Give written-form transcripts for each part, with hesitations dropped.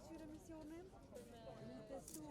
këshirë emisionin? Në testu.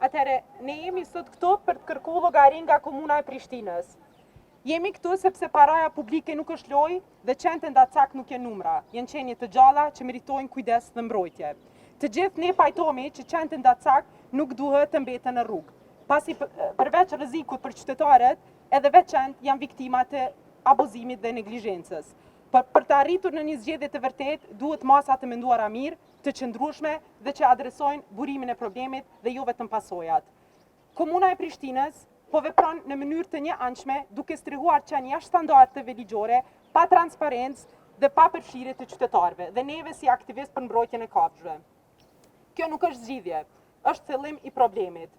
Atëherë, ne jemi sot këtu për të kërkuar llogari nga Komuna e Prishtinës. Jemi këtu sepse paraja publike nuk është lojë dhe qentë ndacak nuk janë numra. Janë qenie të gjalla që meritojnë kujdes dhe mbrojtje. Të gjithë ne pajtohemi që qentë ndacak nuk duhet të mbeten në rrugë, pasi përveç rrezikut për qytetarët, edhe vetë qentë janë viktima të abuzimit dhe neglizhencës. Për të arritur në një zgjedhje të vërtetë, duhet masa të menduara mirë, të qëndrueshme dhe që adresojnë burimin e problemit dhe jo vetëm pasojat. Komuna e Prishtinës po vepron në mënyrë të njëanshme duke strehuar qenë jashtë standardeve ligjore, pa transparencë dhe pa përfshirje të qytetarëve dhe neve si aktivistë për mbrojtjen e kafshëve. Kjo nuk është zgjidhje, është fillim i problemit.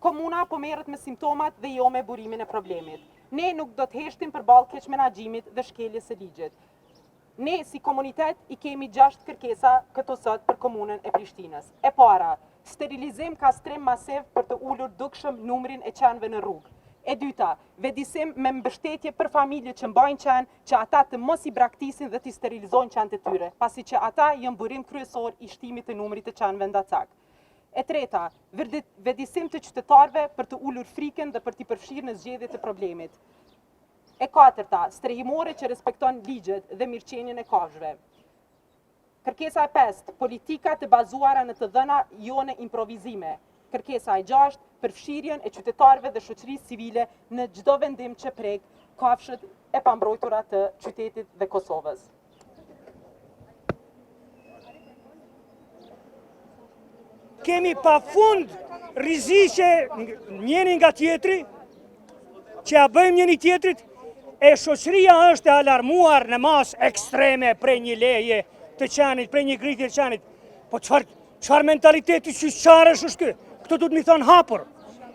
Komuna po merret me simptomat dhe jo me burimin e problemit. Ne nuk do të heshtim përballë keq menaxhimit dhe shkeljes së ligjit. Ne si komunitet i kemi 6 kërkesa këto sot për Komunën e Prishtinës. E para, sterilizim kastrim masiv për të ulur dukshëm numrin e qenëve në rrugë. E dyta, vedisim me mbështetje për familjet që mbajnë qenë, që ata të mos i braktisin dhe të sterilizojnë qenët e tyre, pasi që ata janë burim kryesor i shtimit të numrit të qenëve ndacak. E treta, vedisim të qytetarëve për të ulur frikën dhe për t'i përfshirë në zgjedhjet e problemit. E katërta, strehimore që respekton ligjet dhe mirëqenien e kafshëve. Kërkesa e 5, politika të bazuara në të dhëna jo në improvizime. Kërkesa e 6, përfshirjen e qytetarëve dhe shoqërisë civile në çdo vendim që prek kafshët e pambrojtura të qytetit dhe Kosovës. Kemi pafund rreziqe njëri nga tjetri, që ja bëjmë njëri tjetrit, e shoqëria është e alarmuar në mas ekstreme prej një leje të qenit, prej një ngritje të qenit. Po çfarë mentaliteti qyqarësh është ky? Këto duhet mi thonë hapur.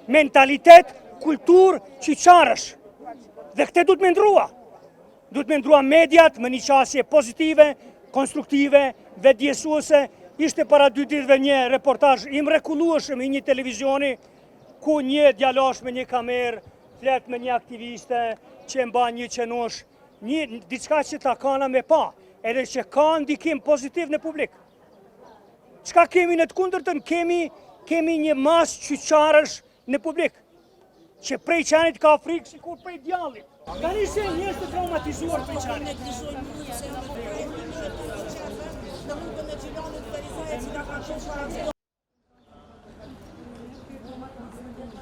Mentalitet, kulturë qyqarësh. Dhe këte duhet me ndrua. Duhet me ndrua mediat me një qasje pozitive, konstruktive, vetëdijsuese. Ishte para 2 ditëve një reportazh i mrekullueshëm i një televizioni ku një djalosh me një kamerë flet me një aktiviste që mba një qenosh, diçka që ta kana me pa, edhe që ka ndikim pozitiv në publik. Çka kemi në të kundërtën? Kemi një mas qyqarësh në publik, që prej qenit ka frikë sikur prej djallit. Ka nisë njerëz të traumatizuar prej qenit.